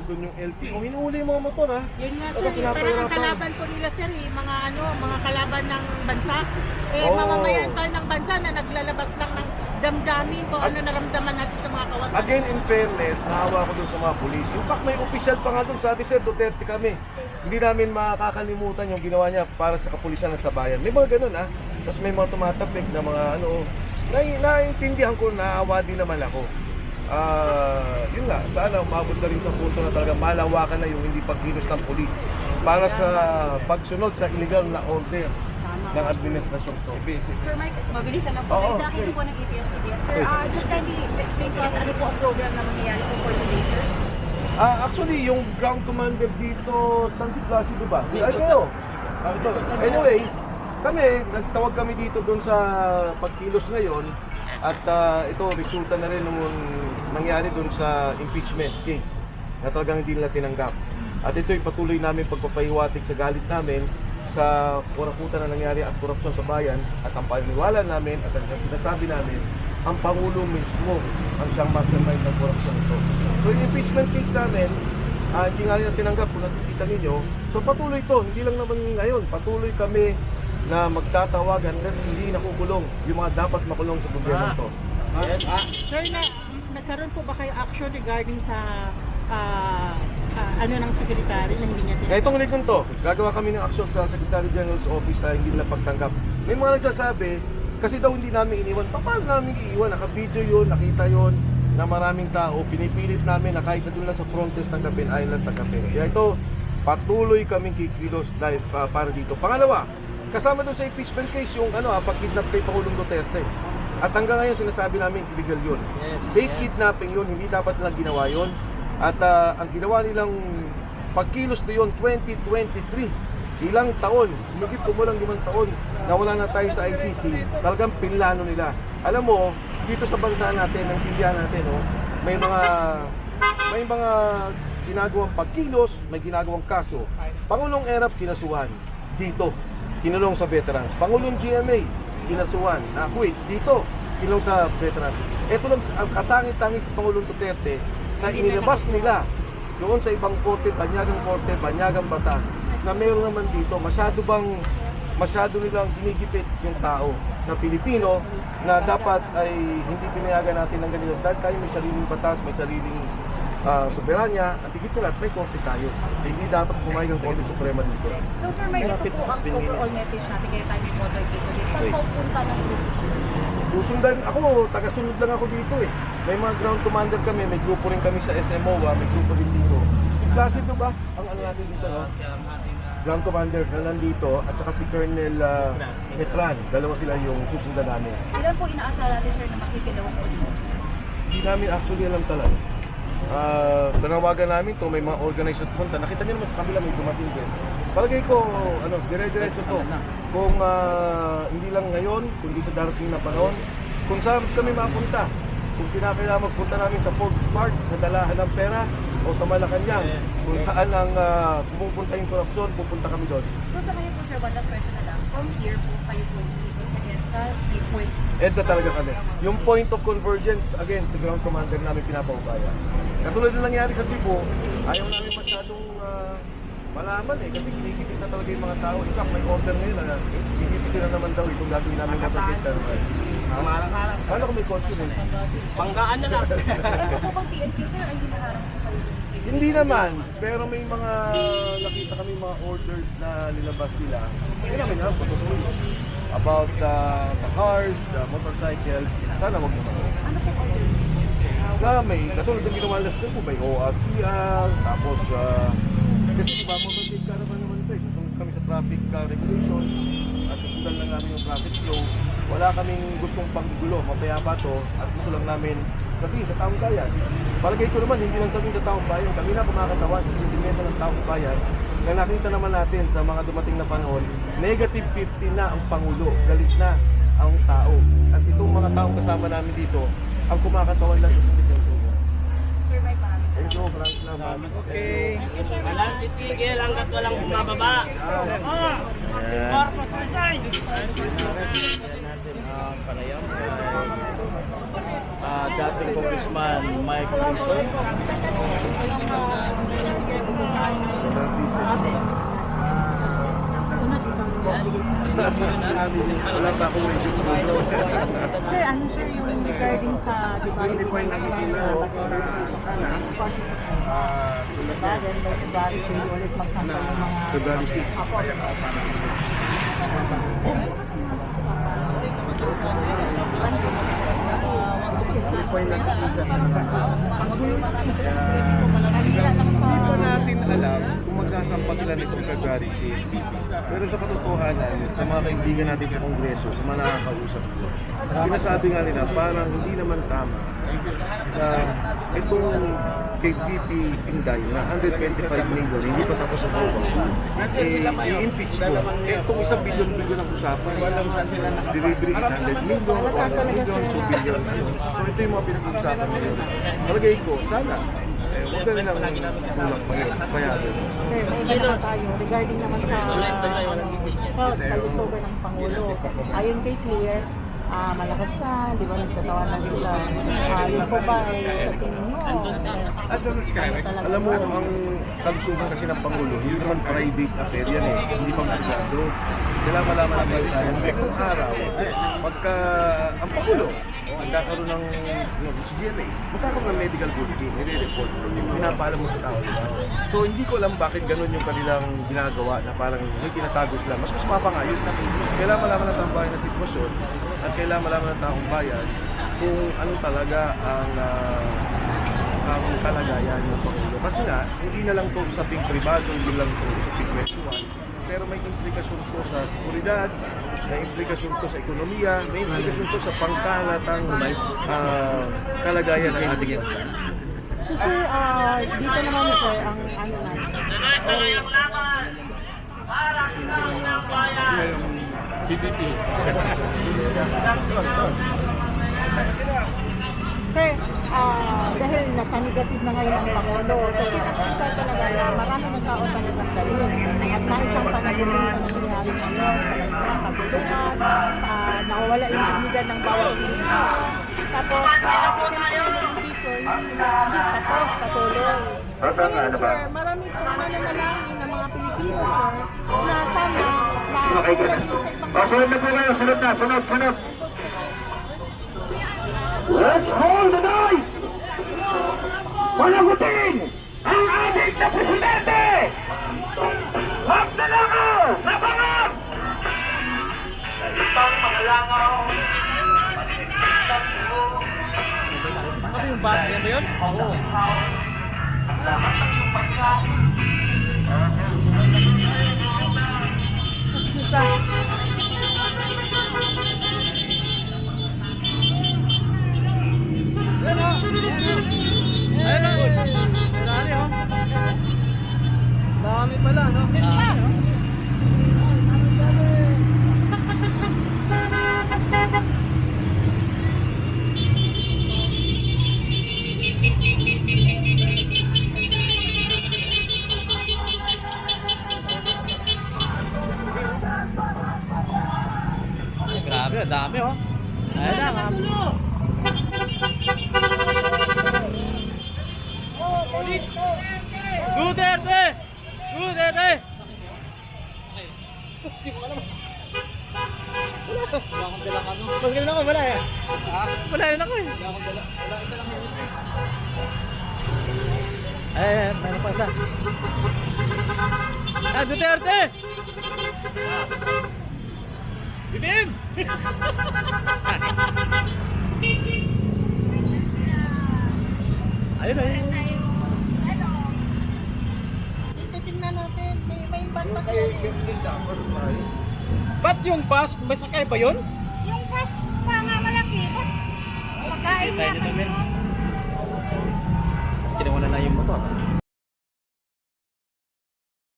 nandun yung LTO. Hinuhuli yung mga motor ha. Yun nga sir, parang ang kalaban ko nila sir mga kalaban ng bansa. Mamamayan tayo ng bansa na naglalabas lang ng damdamin kung ano naramdaman natin sa mga kawalan. Again, in fairness, nahawa ko dun sa mga police. In fact, may official pa nga dun, sabi sir, Duterte kami. Hindi namin makakalimutan yung ginawa niya para sa kapulisan at sa bayan. May mga ganun ha. Tapos may mga tumatapik na mga naiintindihan ko, naawa din naman ako. Yun nga, sana umabot na rin sa punto na talaga malawakan na yung hindi pagkilos ng pulis para sa pagsunod sa illegal na order ng administrasyon to. Basic. Sir Mike, mabilis lang po. Sa akin po ng ABS-CBN. Sir, just kindly explain to us ano po ang program na mangyayari po for today, sir? Actually, yung ground commander dito, San si Placido ba? Ay kayo. Anyway, nagtawag kami dito doon sa pagkilos ngayon at ito resulta na rin nung nangyari doon sa impeachment case na talagang hindi nila tinanggap. At ito'y patuloy namin pagpapahiwatig sa galit namin sa kuraputan na nangyari at korupsyon sa bayan at ang paniniwala namin at ang sinasabi namin, ang Pangulo mismo ang siyang mastermind ng korupsyon ito. So yung impeachment case namin, hindi nga rin tinanggap kung nakikita ninyo. So patuloy ito, hindi lang naman ngayon, patuloy kami na magtatawagan na hindi nakukulong yung mga dapat makulong sa gobyerno ito. Sir, nagkaroon po ba kayo action regarding sa ng secretary na hindi niya tinanggap? Itong likon to, gagawa kami ng aksyon sa Secretary General's Office na hindi nila pagtanggap. May mga nagsasabi, kasi daw hindi namin iniwan. Paano namin iiwan? Naka-video yun, nakita yun na maraming tao. Pinipilit namin na kahit na doon lang sa frontes ng Gapin Island, tanggapin. Kaya ito, patuloy kaming kikilos dahil para dito. Pangalawa, kasama doon sa impeachment case yung pag-kidnap kay Pangulong Duterte. At hanggang ngayon sinasabi namin illegal yun. Fake kidnapping yun, hindi dapat nilang ginawa yun. At ang ginawa nilang pagkilos na yun, 2023, ilang taon, humigit kumulang 5 taon, na wala na tayo sa ICC, talagang pinlano nila. Alam mo, dito sa bansa natin, ang Indian natin, may mga ginagawang pagkilos, may ginagawang kaso. Pangulong Erap, kinasuhan dito, kinulong sa veterans. Pangulong GMA, kinasuhan. Wait, dito, kinulong sa veterans. Ito lang, ang katangi-tangi sa Pangulong Duterte, na inilabas nila doon sa ibang korte, banyagang batas, na meron naman dito, masyado nilang ginigipit yung tao na Pilipino na dapat ay hindi pinayagan natin ng ganito dahil tayo may sariling batas, may sariling soberanya at higit sa lahat may korte tayo. Hindi dapat pumayag ang Korte Suprema dito. So sir, may ito po ang overall message natin kaya tayo may motor dito. Saan po punta ng grupo? Susundan ako, taga-sunod lang ako dito eh. May mga ground commander kami, may grupo rin kami sa SMOA, may grupo din dito. Klase ito ba? Ang natin dito, no? Ground commander na nandito at saka si Colonel Metran. Dalawa sila yung susundan namin. Ilan po inaasahan natin sir na makikilawang po dito? Hindi namin actually alam talaga. Tanawagan namin to, may mga organized punta. Nakita niyo naman sa kabila may dumating din. Palagay ko, dire-diretso to. Kung hindi lang ngayon, kundi sa darating na panahon, kung saan kami mapunta. Kung kinakailangan magpunta namin sa Fort Park, sa dalahan ng pera, o sa Malacanang, kung saan ang pupunta yung korupsyon, pupunta kami doon. So sa ngayon po sir, one last question na lang. From here po kayo po dito sa EDSA, point. EDSA talaga kami. Yung point of convergence, again, sa ground commander namin pinapaubaya. Katulad na nangyari sa Cebu, ayaw namin masyadong malaman kasi kinikipit na talaga yung mga tao. In fact, may order ngayon na kinikipit na naman daw itong gagawin namin na pag-inter. Paano kung may confidence? Panggaan na lang. Pero po pag PNP sir, ay hinaharap po kayo sa Hindi naman, pero may mga nakita kami mga orders na nilabas sila. Hindi namin alam kung totoo yun. About the cars, the motorcycles, sana wag naman. Ano po order? May katulad ng ginawa last po, may ORCR, tapos kasi diba, motorcycle ka naman ito eh. Susunod kami sa traffic regulations at susundan lang namin yung traffic flow. Wala kaming gustong panggulo, mapayapa to at gusto lang namin sabihin sa taong bayan. Palagay ko naman, hindi lang sabihin sa taong bayan, kami na kumakatawan sa sentimento ng taong bayan na nakita naman natin sa mga dumating na panahon, negative 50 na ang Pangulo, galit na ang tao. At itong mga taong kasama namin dito, ang kumakatawan lang yung Sir Mike, maraming Thank you, maraming salamat. Okay. Walang titigil hanggat walang bumababa. Corpus resign! Natin ang panayam dating Congressman Mike Wilson. Wala pa akong radio program. Sir, ano sir yung regarding sa Hindi po yung nakikita na sana February 6. hindi po yung nakikita na Hindi pa natin alam kung magsasampa sila nito February 6. Pero sa katotohanan, sa mga kaibigan natin sa Kongreso, sa mga nakakausap ko, sinasabi nga nila parang hindi naman tama na itong kay VP Inday na 125 million, hindi pa tapos ang trabaho. I-impeach mo. Itong 1 billion ang usapan. Delivery 800 million, 1 million, 2 billion. So ito yung mga pinag-uusapan ngayon. Talagay ko, sana. Huwag ka nilang tulak pa yun. Payagan. Sir, may iba naman tayo regarding naman sa health, kalusugan ng Pangulo. Ayon kay Clear, malakas na, di ba nagtatawanan sila. Yun po ba ay sa tingin mo? Alam mo, ang kalusugan kasi ng Pangulo, hindi naman private affair yan eh. Hindi pang privado. Kailangan malaman ng bansa yan. Kung araw, pagka ang Pangulo, nagkakaroon ng si GMA, magkakaroon ng medical bulletin, nire-report, pinapaalam mo sa tao. So hindi ko alam bakit ganun yung kanilang ginagawa na parang may tinatago sila. Mas mapa nga yun. Kailangan malaman ng taong bayan ng sitwasyon at kailangan malaman ng taong bayan kung ano talaga ang kalagayan ng Pangulo. Kasi nga, hindi na lang ito usaping privado, hindi lang ito usaping kwentuhan, pero may implikasyon po sa seguridad, may implikasyon po sa ekonomiya, may implikasyon po sa pangkalatang kalagayan ng ating bansa. So sir, dito naman sir, ang ano natin. PPP. Sir, dahil nasa negative na ngayon ang Pangulo, so pinakita talaga na marami ng tao talagang galing. At naisang panagunin sa nangyayari ngayon sa bansa, pagtulungan, nawawala yung dignidad ng bawat Pilipino. Tapos, siyempre yung piso, hindi tapos, patuloy. Ngayon, sir, marami po nananalangin ng mga Pilipino, sir, na sana makakatulad din sa ibang sunod na po kayo, sunod na, sunod. Let's roll the dice! Panagutin ang ating na presidente! Magdalangaw na pangab! Isang pangalangaw. Sabi yung bus, yan ba yun? Oo. Dami pala, no? Grabe, ang dami, oh. Ayan na, ha? Duterte! Duterte! Wala akong dalang ano. Mas ganun ako, wala eh. Ha? Wala rin ako eh. Wala akong dala. Wala isa lang. Eh, mayroon pa isa. Ah, Duterte! Bitim! Ayun, ayun. Titingnan natin, may ban pa sila. Ba't yung bus? May sakay ba yun? Yung bus pa nga malaki. Pagkain niya. Kinuha na yung motor.